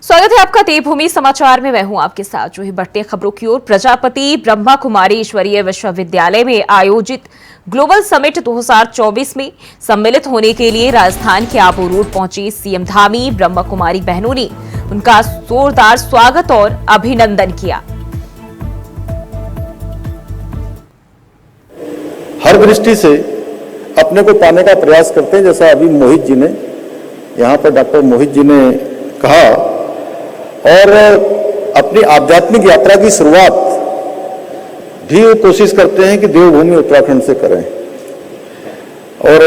स्वागत है आपका देवभूमि समाचार में। मैं हूं आपके साथ। जो ही बढ़ते खबरों की ओर, प्रजापति ब्रह्मा कुमारी ईश्वरीय विश्वविद्यालय में आयोजित ग्लोबल समिट 2024 में सम्मिलित होने के लिए राजस्थान के आबू रोड पहुंची सीएम धामी ब्रह्मा कुमारी बहनों ने उनका जोरदार स्वागत और अभिनंदन किया। हर दृष्टि से अपने को पाने का प्रयास करते हैं, जैसा अभी मोहित जी ने यहाँ पर डॉक्टर मोहित जी ने कहा, और अपनी आध्यात्मिक यात्रा की शुरुआत भी वो कोशिश करते हैं कि देवभूमि उत्तराखंड से करें। और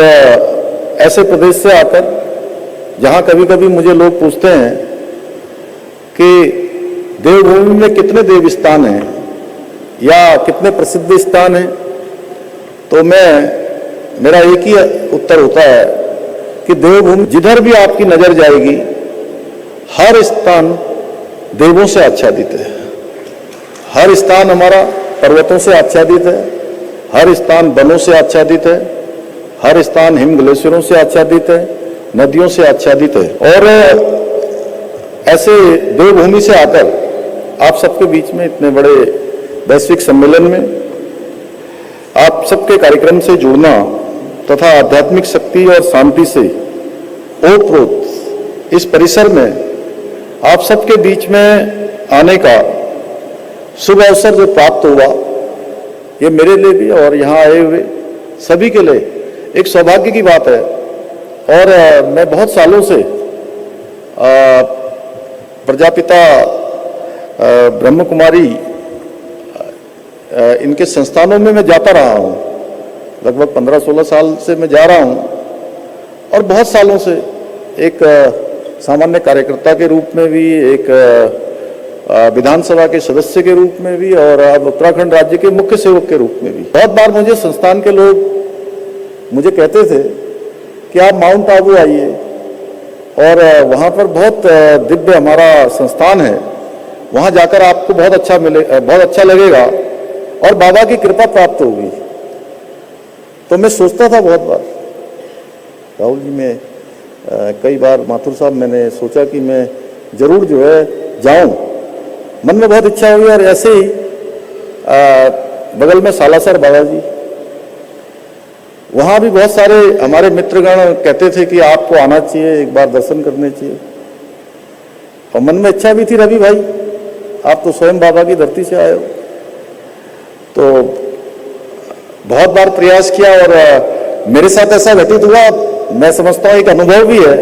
ऐसे प्रदेश से आकर जहाँ कभी कभी मुझे लोग पूछते हैं कि देवभूमि में कितने देव स्थान हैं या कितने प्रसिद्ध स्थान हैं, तो मेरा एक ही उत्तर होता है कि देवभूमि जिधर भी आपकी नजर जाएगी हर स्थान देवों से आच्छादित है। हर स्थान हमारा पर्वतों से आच्छादित है, हर स्थान वनों से आच्छादित है, हर स्थान हिम ग्लेशियरों से आच्छादित है, नदियों से आच्छादित है। और ऐसे देवभूमि से आकर आप सबके बीच में इतने बड़े वैश्विक सम्मेलन में आप सबके कार्यक्रम से जुड़ना तथा आध्यात्मिक शक्ति और शांति से ओतप्रोत इस परिसर में आप सबके बीच में आने का शुभ अवसर जो प्राप्त हुआ, ये मेरे लिए भी और यहाँ आए हुए सभी के लिए एक सौभाग्य की बात है। और मैं बहुत सालों से प्रजापिता ब्रह्म कुमारी इनके संस्थानों में मैं जाता रहा हूँ। लगभग 15-16 साल से मैं जा रहा हूँ, और बहुत सालों से एक सामान्य कार्यकर्ता के रूप में भी, एक विधानसभा के सदस्य के रूप में भी, और अब उत्तराखंड राज्य के मुख्य सेवक के रूप में भी। बहुत बार मुझे संस्थान के लोग मुझे कहते थे कि आप माउंट आबू आइए, और वहाँ पर बहुत दिव्य हमारा संस्थान है, वहाँ जाकर आपको बहुत अच्छा लगेगा और बाबा की कृपा प्राप्त होगी। तो मैं सोचता था बहुत बार, राहुल जी में कई बार माथुर साहब मैंने सोचा कि मैं जरूर जो है जाऊं, मन में बहुत इच्छा हुई। और ऐसे ही बगल में सालासर बाबा जी, वहाँ भी बहुत सारे हमारे मित्रगण कहते थे कि आपको आना चाहिए, एक बार दर्शन करने चाहिए। और मन में इच्छा भी थी, रवि भाई आप तो स्वयं बाबा की धरती से आए हो। तो बहुत बार प्रयास किया, और मेरे साथ ऐसा घटित हुआ, मैं समझता हूँ एक अनुभव भी है,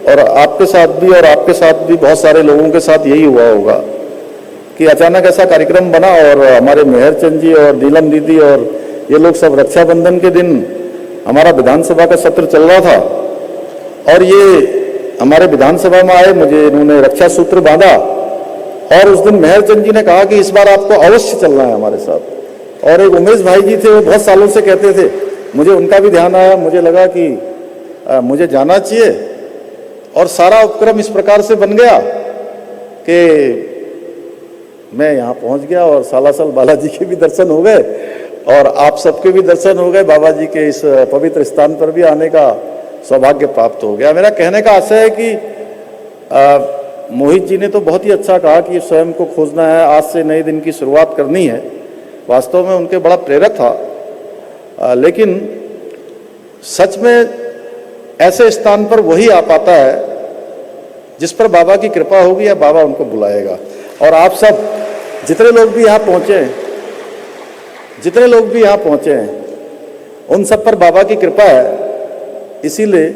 और आपके साथ भी और आपके साथ भी बहुत सारे लोगों के साथ यही हुआ होगा कि अचानक ऐसा कार्यक्रम बना, और हमारे मेहरचंद जी और नीलम दीदी और ये लोग सब रक्षाबंधन के दिन हमारा विधानसभा का सत्र चल रहा था, और ये हमारे विधानसभा में आए, मुझे इन्होंने रक्षा सूत्र बांधा, और उस दिन मेहरचंद जी ने कहा कि इस बार आपको अवश्य चलना है हमारे साथ। और एक उमेश भाई जी थे, वो बहुत सालों से कहते थे, मुझे उनका भी ध्यान आया, मुझे लगा कि मुझे जाना चाहिए। और सारा उपक्रम इस प्रकार से बन गया कि मैं यहाँ पहुँच गया, और सालासर बालाजी के भी दर्शन हो गए, और आप सबके भी दर्शन हो गए। बाबा जी के इस पवित्र स्थान पर भी आने का सौभाग्य प्राप्त हो गया। मेरा कहने का आशय है कि मोहित जी ने तो बहुत ही अच्छा कहा कि स्वयं को खोजना है, आज से नए दिन की शुरुआत करनी है। वास्तव में उनके बड़ा प्रेरक था, लेकिन सच में ऐसे स्थान पर वही आ पाता है जिस पर बाबा की कृपा होगी या बाबा उनको बुलाएगा। और आप सब जितने लोग भी यहाँ पहुँचे हैं, उन सब पर बाबा की कृपा है, इसीलिए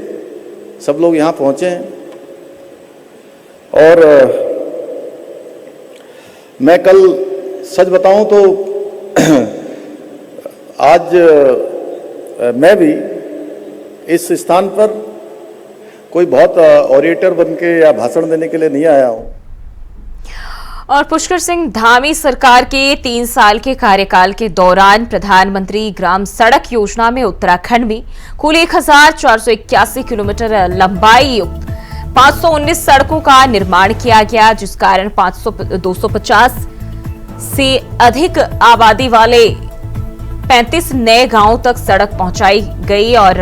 सब लोग यहाँ पहुँचे हैं। और मैं कल सच बताऊं तो आज मैं भी इस स्थान पर कोई बहुत ऑरेटर बनके या भाषण देने के लिए नहीं आया हूं। और पुष्कर सिंह धामी सरकार के 3 साल के कार्यकाल के दौरान प्रधानमंत्री ग्राम सड़क योजना में उत्तराखंड में कुल 1481 किलोमीटर लंबाई युक्त 519 सड़कों का निर्माण किया गया, जिस कारण 250 से अधिक आबादी वाले 35 नए गांवों तक सड़क पहुंचाई गई। और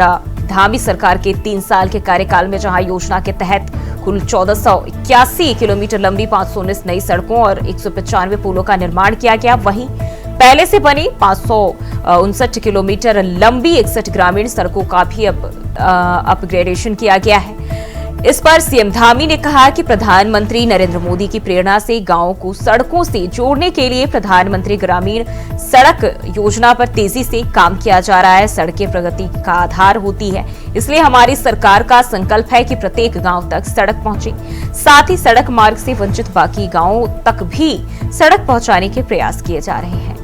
धामी सरकार के 3 साल के कार्यकाल में जहां योजना के तहत कुल 1481 किलोमीटर लंबी 519 नई सड़कों और 195 पुलों का निर्माण किया गया। वहीं पहले से बनी 559 किलोमीटर लंबी 61 ग्रामीण सड़कों का भी अब अपग्रेडेशन किया गया है। इस पर सीएम धामी ने कहा कि प्रधानमंत्री नरेंद्र मोदी की प्रेरणा से गांवों को सड़कों से जोड़ने के लिए प्रधानमंत्री ग्रामीण सड़क योजना पर तेजी से काम किया जा रहा है। सड़कें प्रगति का आधार होती है, इसलिए हमारी सरकार का संकल्प है कि प्रत्येक गांव तक सड़क पहुंचे। साथ ही सड़क मार्ग से वंचित बाकी गांवों तक भी सड़क पहुंचाने के प्रयास किए जा रहे हैं।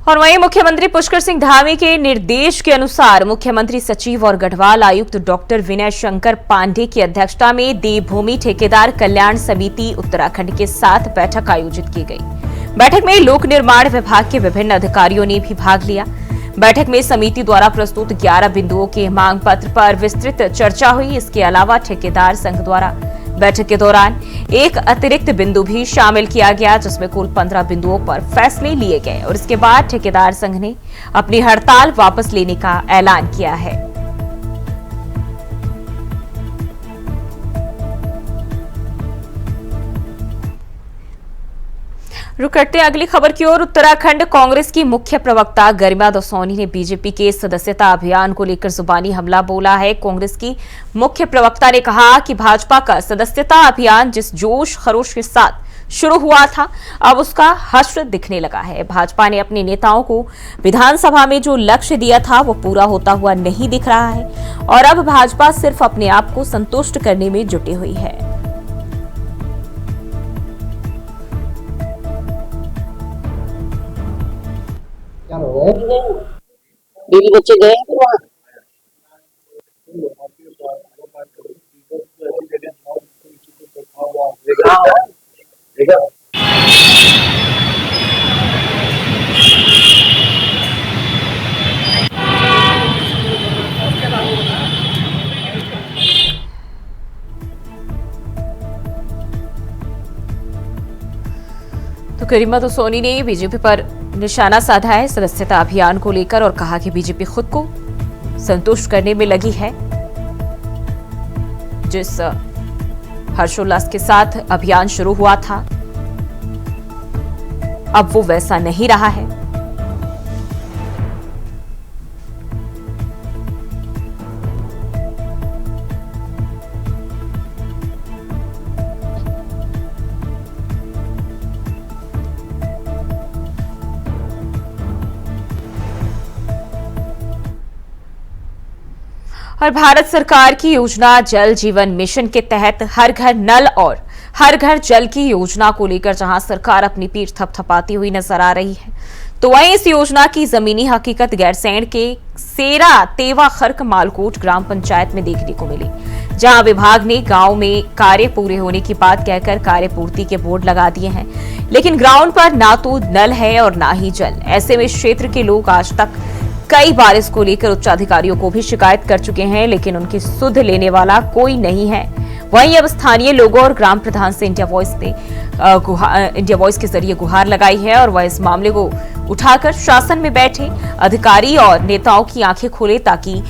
और वहीं मुख्यमंत्री पुष्कर सिंह धामी के निर्देश के अनुसार मुख्यमंत्री सचिव और गढ़वाल आयुक्त डॉक्टर विनय शंकर पांडे की अध्यक्षता में देवभूमि ठेकेदार कल्याण समिति उत्तराखंड के साथ बैठक आयोजित की गई। बैठक में लोक निर्माण विभाग के विभिन्न अधिकारियों ने भी भाग लिया। बैठक में समिति द्वारा प्रस्तुत 11 बिंदुओं के मांग पत्र पर विस्तृत चर्चा हुई। इसके अलावा ठेकेदार संघ द्वारा बैठक के दौरान एक अतिरिक्त बिंदु भी शामिल किया गया, जिसमें कुल 15 बिंदुओं पर फैसले लिए गए और इसके बाद ठेकेदार संघ ने अपनी हड़ताल वापस लेने का ऐलान किया है। रुक करते हैं अगली खबर की ओर। उत्तराखंड कांग्रेस की मुख्य प्रवक्ता गरिमा दसौनी ने बीजेपी के सदस्यता अभियान को लेकर जुबानी हमला बोला है। कांग्रेस की मुख्य प्रवक्ता ने कहा कि भाजपा का सदस्यता अभियान जिस जोश खरोश के साथ शुरू हुआ था, अब उसका हश्र दिखने लगा है। भाजपा ने अपने नेताओं को विधानसभा में जो लक्ष्य दिया था वो पूरा होता हुआ नहीं दिख रहा है और अब भाजपा सिर्फ अपने आप को संतुष्ट करने में जुटी हुई है। बीवी बच्चे गए फिर वहाँ तो गरिमा दसौनी ने बीजेपी पर निशाना साधा है सदस्यता अभियान को लेकर और कहा कि बीजेपी खुद को संतुष्ट करने में लगी है। जिस हर्षोल्लास के साथ अभियान शुरू हुआ था, अब वो वैसा नहीं रहा है। और भारत सरकार की योजना जल जीवन मिशन के तहत हर घर नल और हर घर जल की योजना को लेकर जहां सरकार अपनी पीठ थपथपाती हुई नजर आ रही है, तो वहीं इस योजना की जमीनी हकीकत गैरसैंण के सेरा तेवा खर्क मालकोट ग्राम पंचायत में देखने को मिली, जहां विभाग ने गांव में कार्य पूरे होने की बात कहकर कार्य पूर्ति के बोर्ड लगा दिए हैं, लेकिन ग्राउंड पर ना तो नल है और ना ही जल। ऐसे में इस क्षेत्र के लोग आज तक कई बार इसको लेकर उच्च अधिकारियों को भी शिकायत कर चुके हैं, लेकिन उनकी सुध लेने वाला कोई नहीं है। वहीं अब स्थानीय लोगों और ग्राम प्रधान से इंडिया वॉइस के जरिए गुहार लगाई है और वह इस मामले को उठाकर शासन में बैठे अधिकारी और नेताओं की आंखें खोले, ताकि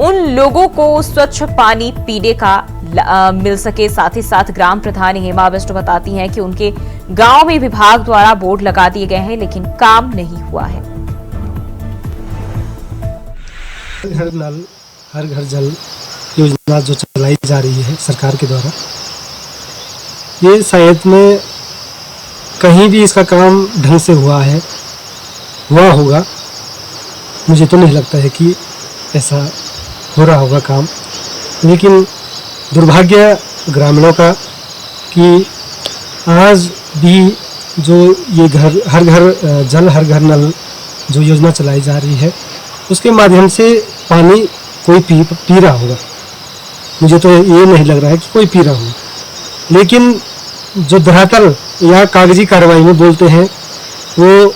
उन लोगों को स्वच्छ पानी पीने का मिल सके। साथ ही साथ ग्राम प्रधान हेमा बिष्ट बताती हैं कि उनके गांव में विभाग द्वारा बोर्ड लगा दिए गए हैं, लेकिन काम नहीं हुआ है। हर नल हर घर जल योजना जो चलाई जा रही है सरकार के द्वारा, ये शायद में कहीं भी इसका काम ढंग से हुआ होगा। मुझे तो नहीं लगता है कि ऐसा हो रहा होगा काम, लेकिन दुर्भाग्य ग्रामीणों का कि आज भी जो ये हर घर जल हर घर नल जो योजना चलाई जा रही है, उसके माध्यम से पानी कोई पी रहा होगा। मुझे तो ये नहीं लग रहा है कि कोई पी रहा होगा, लेकिन जो धरातल या कागजी कार्रवाई में बोलते हैं वो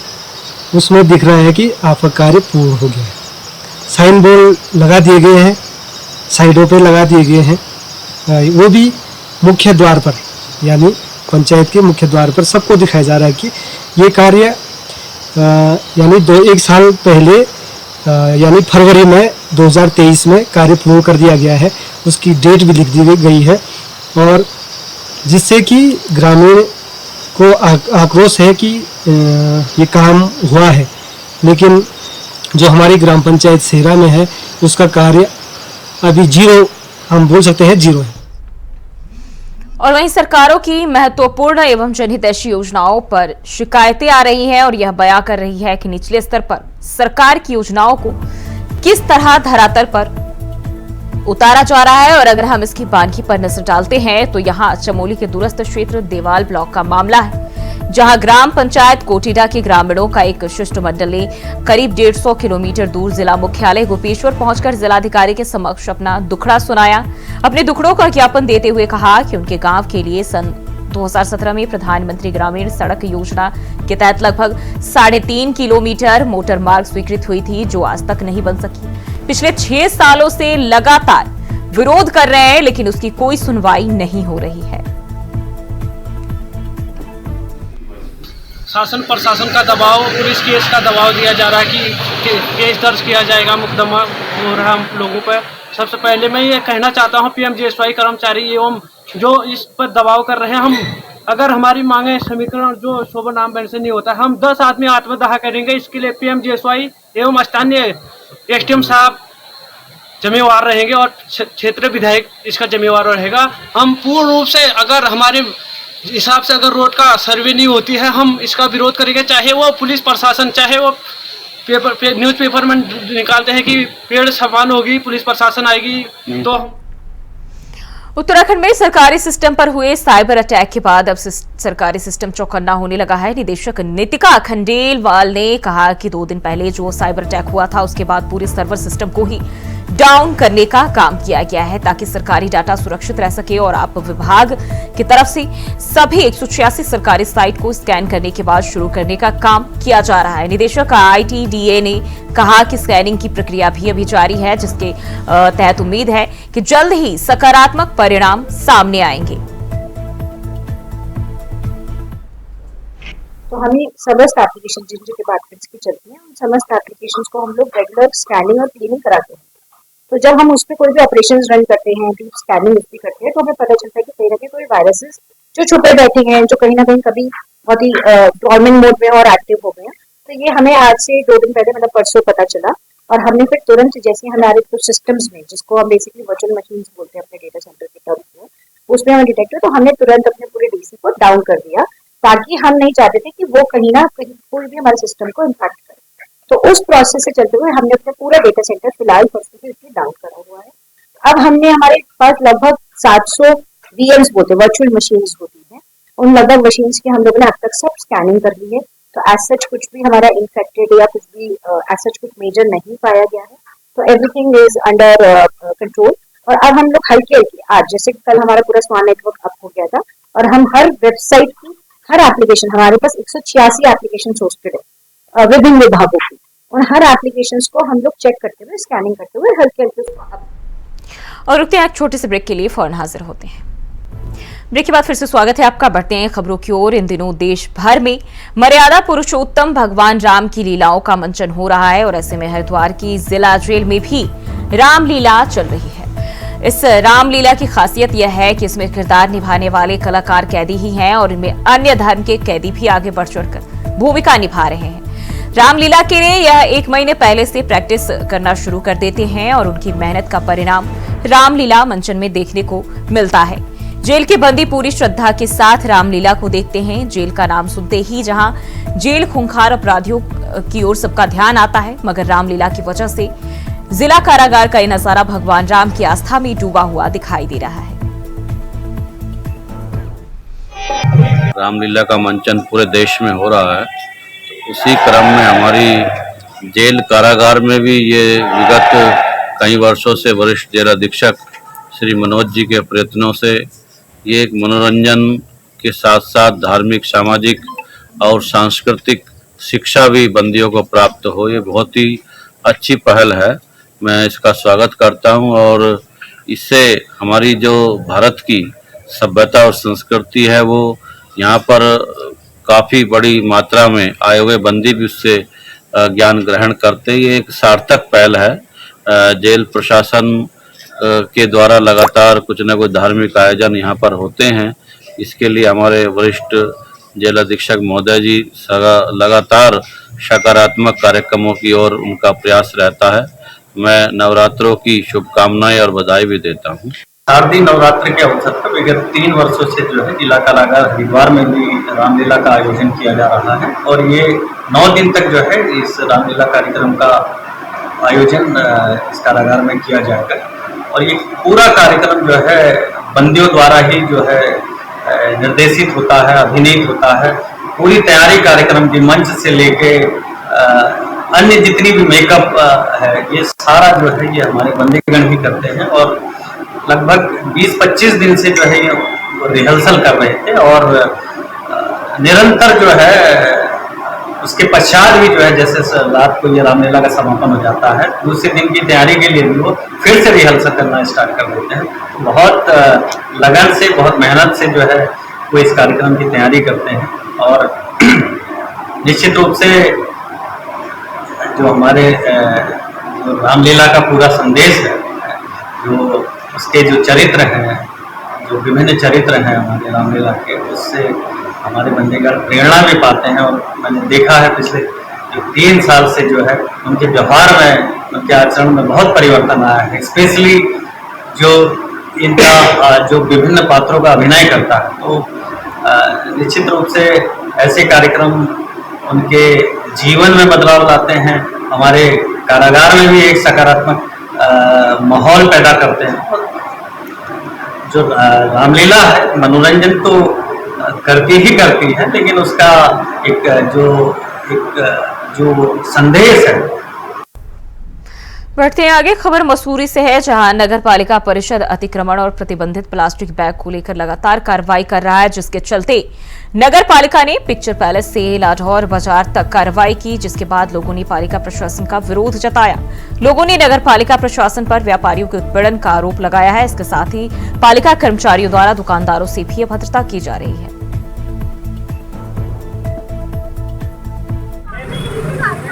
उसमें दिख रहा है कि आपका कार्य पूर्ण हो गया है। साइन बोर्ड लगा दिए गए हैं, साइडों पे लगा दिए गए हैं, वो भी मुख्य द्वार पर, यानी पंचायत के मुख्य द्वार पर सबको दिखाया जा रहा है कि ये कार्य यानी एक साल पहले यानी फरवरी में 2023 में कार्य पूर्ण कर दिया गया है। उसकी डेट भी लिख दी गई है और जिससे कि ग्रामीण को आक्रोश है कि ये काम हुआ है, लेकिन जो हमारी ग्राम पंचायत सेहरा में है उसका कार्य अभी जीरो, हम बोल सकते हैं जीरो है। और वहीं सरकारों की महत्वपूर्ण एवं जनहितैषी योजनाओं पर शिकायतें आ रही हैं और यह बयां कर रही है कि निचले स्तर पर सरकार की योजनाओं को किस तरह धरातल पर उतारा जा रहा है। और अगर हम इसकी बानगी पर नजर डालते हैं तो यहां चमोली के दूरस्थ क्षेत्र देवाल ब्लॉक का मामला है, जहां ग्राम पंचायत कोटीडा के ग्रामीणों का एक शिष्टमंडल ने करीब 150 किलोमीटर दूर जिला मुख्यालय गोपेश्वर पहुंचकर जिलाधिकारी के समक्ष अपना दुखड़ा सुनाया। अपने दुखड़ों का ज्ञापन देते हुए कहा कि उनके गांव के लिए सन 2017 में प्रधानमंत्री ग्रामीण सड़क योजना के तहत लगभग 3.5 किलोमीटर मोटर मार्ग स्वीकृत हुई थी, जो आज तक नहीं बन सकी। पिछले 6 सालों से लगातार विरोध कर रहे हैं, लेकिन उसकी कोई सुनवाई नहीं हो रही है। शासन प्रशासन का दबाव, पुलिस केस का दबाव दिया जा रहा है कि केस दर्ज किया जाएगा, मुकदमा हो रहा है हम लोगों पर। सबसे पहले मैं ये कहना चाहता हूँ पीएमजीएसवाई कर्मचारी एवं जो इस पर दबाव कर रहे हैं, हम अगर हमारी मांगे समीकरण जो शोभा नाम बैंक से नहीं होता, हम 10 आदमी आत्मदाह करेंगे। इसके लिए पीएमजीएसवाई एवं स्थानीय एसडीएम साहब जिम्मेवार रहेंगे और क्षेत्रीय विधायक इसका जिम्मेवार रहेगा। हम पूर्ण रूप से अगर हमारे हिसाब से अगर रोड का सर्वे नहीं होती है, हम इसका विरोध करेंगे। चाहे वो पुलिस प्रशासन, चाहे वो न्यूज़पेपर में निकालते हैं कि पेड़ समान होगी, पुलिस प्रशासन आएगी तो। उत्तराखंड में सरकारी सिस्टम पर हुए साइबर अटैक के बाद अब सरकारी सिस्टम चौकन्ना होने लगा है। निदेशक नितिका खंडेलवाल ने कहा कि 2 दिन पहले जो साइबर अटैक हुआ था उसके बाद पूरे सर्वर सिस्टम को ही डाउन करने का काम किया गया है, ताकि सरकारी डाटा सुरक्षित रह सके। और आप विभाग की तरफ से सभी 186 सरकारी साइट को स्कैन करने के बाद शुरू करने का काम किया जा रहा है। निदेशक ITDA ने कहा कि स्कैनिंग की प्रक्रिया भी अभी जारी है, जिसके तहत उम्मीद है कि जल्द ही सकारात्मक परिणाम सामने आएंगे। तो हमें समस्त एप्लीकेशन जिनके डिपार्टमेंट्स की चलती हैं, उन समस्त एप्लीकेशंस को हम लोग रेगुलर स्कैनिंग और क्लीनिंग कराते हैं। तो जब हम उस पर कोई भी ऑपरेशंस रन करते हैं, डीप स्कैनिंग उसकी करते हैं, तो हमें पता चलता है कि कहीं ना कहीं कोई वायरसेस जो छुपे बैठे हैं, जो कहीं ना कहीं कभी बहुत ही डॉर्मेंट मोड में और एक्टिव हो गए हैं। तो ये हमें आज से 2 दिन पहले मतलब परसों पता चला और हमने फिर तुरंत जैसे हमारे कुछ सिस्टम्स में, जिसको हम बेसिकली वर्चुअल मशीन्स बोलते हैं अपने डेटा सेंटर के टर्म्स में, उसमें हमें डिटेक्ट हुआ। तो हमने तुरंत अपने पूरे डीसी को डाउन कर दिया, ताकि हम नहीं चाहते थे कि वो कहीं ना कहीं कोई भी हमारे सिस्टम को इम्पैक्ट करे। तो उस प्रोसेस से चलते हुए हमने अपना पूरा डेटा सेंटर फिलहाल इसलिए डाउन करा हुआ है। अब हमने हमारे पास लगभग 700 VMs बोलते हैं, वर्चुअल मशीन्स होती हैं, उन लगभग मशीन्स की हम लोगों ने अब तक सब स्कैनिंग कर ली है। तो एज सच कुछ भी हमारा इन्फेक्टेड या कुछ भी एज सच कुछ मेजर नहीं पाया गया है। तो एवरीथिंग इज अंडर कंट्रोल। और अब हम लोग हल्के हल्के आज, जैसे कल हमारा पूरा स्वान नेटवर्क अप हो गया था और हम हर वेबसाइट की हर एप्लीकेशन, हमारे पास 186 एप्लीकेशन होस्टेड है विभिन्न विभागों की, और हर एप्लीकेशंस को हम लोग चेक करते हुए, स्कैनिंग करते हुए हल्के हल्के। और रुकते हैं एक छोटे से ब्रेक के लिए, फौरन हाजिर होते हैं। ब्रेक के बाद फिर से स्वागत है आपका। बढ़ते हैं खबरों की ओर। इन दिनों देश भर में मर्यादा पुरुषोत्तम भगवान राम की लीलाओं का मंचन हो रहा है और ऐसे में हरिद्वार की जिला जेल में भी रामलीला चल रही है। इस रामलीला की खासियत यह है कि इसमें किरदार निभाने वाले कलाकार कैदी ही हैं और इनमें अन्य धर्म के कैदी भी आगे बढ़ चढ़कर भूमिका निभा रहे हैं। रामलीला के लिए यह 1 महीने पहले से प्रैक्टिस करना शुरू कर देते हैं और उनकी मेहनत का परिणाम रामलीला मंचन में देखने को मिलता है। जेल के बंदी पूरी श्रद्धा के साथ रामलीला को देखते हैं। जेल का नाम सुनते ही जहां जेल खूंखार अपराधियों की ओर सबका ध्यान आता है, मगर रामलीला की वजह से जिला कारागार का यह नजारा भगवान राम की आस्था में डूबा हुआ दिखाई दे रहा है। रामलीला का मंचन पूरे देश में हो रहा है। उसी क्रम में हमारी जेल कारागार में भी ये विगत कई वर्षों से वरिष्ठ जेल अधीक्षक श्री मनोज जी के प्रयत्नों से ये एक मनोरंजन के साथ साथ धार्मिक, सामाजिक और सांस्कृतिक शिक्षा भी बंदियों को प्राप्त हो, ये बहुत ही अच्छी पहल है। मैं इसका स्वागत करता हूं और इससे हमारी जो भारत की सभ्यता और संस्कृति है वो यहाँ पर काफ़ी बड़ी मात्रा में आए हुए बंदी भी उससे ज्ञान ग्रहण करते। ये एक सार्थक पहल है। जेल प्रशासन के द्वारा लगातार कुछ न कुछ धार्मिक आयोजन यहाँ पर होते हैं। इसके लिए हमारे वरिष्ठ जेल अधीक्षक महोदय जी लगातार सकारात्मक कार्यक्रमों की ओर उनका प्रयास रहता है। मैं नवरात्रों की शुभकामनाएं और बधाई भी देता हूँ। शारदीय नवरात्र के अवसर पर विगत 3 वर्षों से जो है जिला कारागार हरिद्वार में भी रामलीला का आयोजन किया जा रहा है और ये 9 दिन तक जो है इस रामलीला कार्यक्रम का आयोजन इस कारागार में किया जाएगा और ये पूरा कार्यक्रम जो है बंदियों द्वारा ही जो है निर्देशित होता है, अभिनीत होता है। पूरी तैयारी कार्यक्रम की मंच से लेके अन्य जितनी भी मेकअप है ये सारा जो है ये हमारे बंदीगण ही करते हैं और लगभग 20-25 दिन से जो है ये रिहर्सल कर रहे थे और निरंतर जो है उसके पश्चात भी जो है जैसे रात को ये रामलीला का समापन हो जाता है, दूसरे दिन की तैयारी के लिए भी वो फिर से रिहर्सल करना स्टार्ट कर देते हैं। बहुत लगन से, बहुत मेहनत से जो है वो इस कार्यक्रम की तैयारी करते हैं और निश्चित रूप से जो हमारे जो रामलीला का पूरा संदेश है, जो उसके जो चरित्र हैं, जो विभिन्न चरित्र हैं हमारे रामलीला के, उससे हमारे बंदीगण प्रेरणा भी पाते हैं और मैंने देखा है पिछले 3 साल से जो है उनके व्यवहार में, उनके आचरण में बहुत परिवर्तन आया है। स्पेशली जो इनका जो विभिन्न पात्रों का अभिनय करता है तो निश्चित रूप से ऐसे कार्यक्रम उनके जीवन में बदलाव लाते हैं, हमारे कारागार में भी एक सकारात्मक माहौल पैदा करते हैं। जो रामलीला है मनोरंजन तो करती ही करती है, लेकिन उसका एक जो संदेश है। बढ़ते हैं आगे। खबर मसूरी से है, जहां नगर पालिका परिषद अतिक्रमण और प्रतिबंधित प्लास्टिक बैग को लेकर लगातार कार्रवाई कर रहा है, जिसके चलते नगर पालिका ने पिक्चर पैलेस से लाहौर बाजार तक कार्रवाई की, जिसके बाद लोगों ने पालिका प्रशासन का विरोध जताया। लोगों ने नगर पालिका प्रशासन पर व्यापारियों के उत्पीड़न का आरोप लगाया है। इसके साथ ही पालिका कर्मचारियों द्वारा दुकानदारों से भी अभद्रता की जा रही है।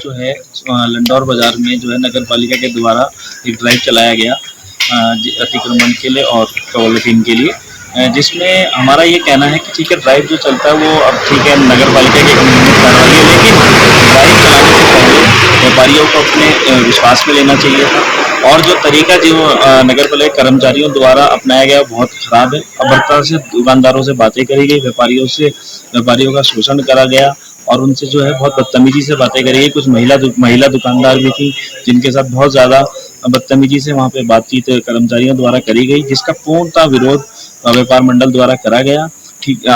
जो है लंडौर बाजार में जो है नगर पालिका के द्वारा एक ड्राइव चलाया गया अतिक्रमण के लिए और पॉलिथीन के लिए, जिसमें हमारा ये कहना है कि ठीक है ड्राइव जो चलता है वो अब ठीक है नगर पालिका की कार्रवाई है, लेकिन ड्राइव चलाने से पहले व्यापारियों को अपने विश्वास में लेना चाहिए था और जो तरीका जो नगर पालिका कर्मचारियों द्वारा अपनाया गया बहुत खराब है। अभद्रता से दुकानदारों से बातें करी गई, व्यापारियों का शोषण करा गया और उनसे जो है बहुत बदतमीजी से बातें करी गई। कुछ महिला दुकानदार भी थी जिनके साथ बहुत ज़्यादा बदतमीजी से वहाँ पे बातचीत कर्मचारियों द्वारा करी गई, जिसका पूर्णतः विरोध व्यापार मंडल द्वारा करा गया। ठीक,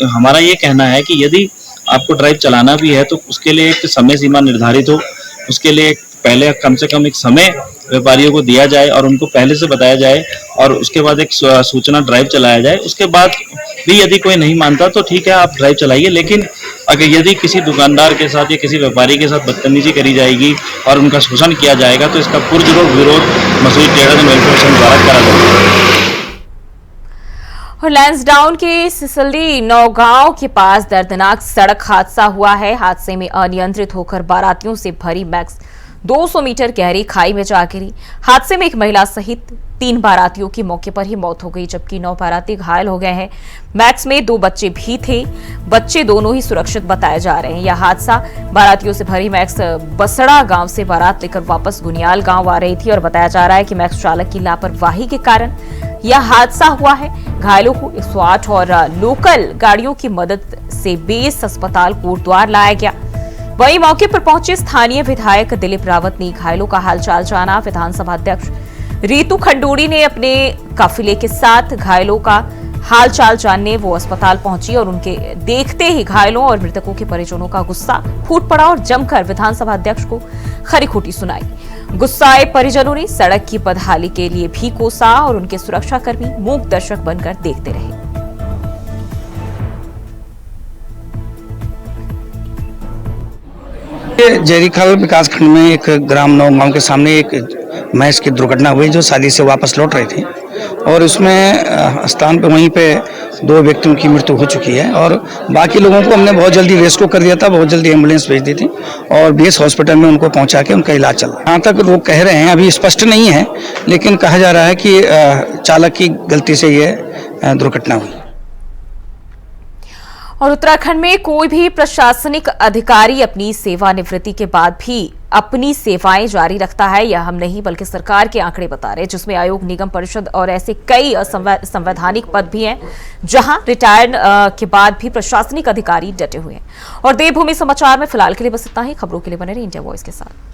हमारा ये कहना है कि यदि आपको ड्राइव चलाना भी है तो उसके लिए एक समय सीमा निर्धारित हो, उसके लिए पहले कम से कम एक समय व्यापारियों को दिया जाए और उनको पहले से बताया जाए और उसके बाद एक सूचना ड्राइव चलाया जाए। उसके बाद भी यदि कोई नहीं मानता तो ठीक है आप ड्राइव चलाइए, लेकिन अगर यदि किसी दुकानदार के साथ या किसी व्यापारी के साथ बदतमीजी करी जाएगी और उनका शोषण किया जाएगा तो इसका पुरजोर विरोध Mussoorie traders and welfare association द्वारा करा जाएगा। और लैंसडाउन के सिसली नौगांव के पास दर्दनाक सड़क हादसा हुआ है। हादसे में अनियंत्रित होकर बारातियों से भरी मैक्स 200 मीटर गहरी खाई में जा गिरी। हादसे में एक महिला सहित 3 बारातियों की मौके पर ही मौत हो गई, जबकि 9 बाराती घायल हो गए हैं। मैक्स में 2 बच्चे भी थे, बच्चे दोनों ही सुरक्षित बताए जा रहे हैं। यह हादसा बारातियों से भरी मैक्स बसड़ा गांव से बारात लेकर वापस गुनियाल गांव आ रही थी और बताया जा रहा है कि मैक्स चालक की लापरवाही के कारण यह हादसा हुआ है। घायलों को 108 और लोकल गाड़ियों की मदद से बेस अस्पताल कोटद्वार लाया गया। वहीं मौके पर पहुंचे स्थानीय विधायक दिलीप रावत ने घायलों का हालचाल जाना। विधानसभा अध्यक्ष रीतू खंडूड़ी ने अपने काफिले के साथ घायलों का हालचाल जानने वो अस्पताल पहुंची और उनके देखते ही घायलों और मृतकों के परिजनों का गुस्सा फूट पड़ा और जमकर विधानसभा अध्यक्ष को खरी खोटी सुनाई। गुस्साए परिजनों ने सड़क की बदहाली के लिए भी कोसा और उनके सुरक्षाकर्मी मूक दर्शक बनकर देखते रहे। जयरीखाल विकास खंड में एक ग्राम नौगांव के सामने एक भैंस की दुर्घटना हुई जो शादी से वापस लौट रही थी। और उसमें स्थान पे वहीं पे 2 व्यक्तियों की मृत्यु हो चुकी है और बाकी लोगों को हमने बहुत जल्दी रेस्क्यू कर दिया था, बहुत जल्दी एम्बुलेंस भेज दी थी और बीएस हॉस्पिटल में उनको पहुंचा के उनका इलाज चल रहा है। यहाँ तक लोग कह रहे हैं, अभी स्पष्ट नहीं है, लेकिन कहा जा रहा है कि चालक की गलती से ये दुर्घटना हुई। और उत्तराखंड में कोई भी प्रशासनिक अधिकारी अपनी सेवानिवृत्ति के बाद भी अपनी सेवाएं जारी रखता है, यह हम नहीं बल्कि सरकार के आंकड़े बता रहे हैं, जिसमें आयोग, निगम परिषद और ऐसे कई संवैधानिक पद भी हैं जहां रिटायर के बाद भी प्रशासनिक अधिकारी डटे हुए हैं। और देवभूमि समाचार में फिलहाल के लिए बस इतना ही। खबरों के लिए बने रहिए इंडिया वॉइस के साथ।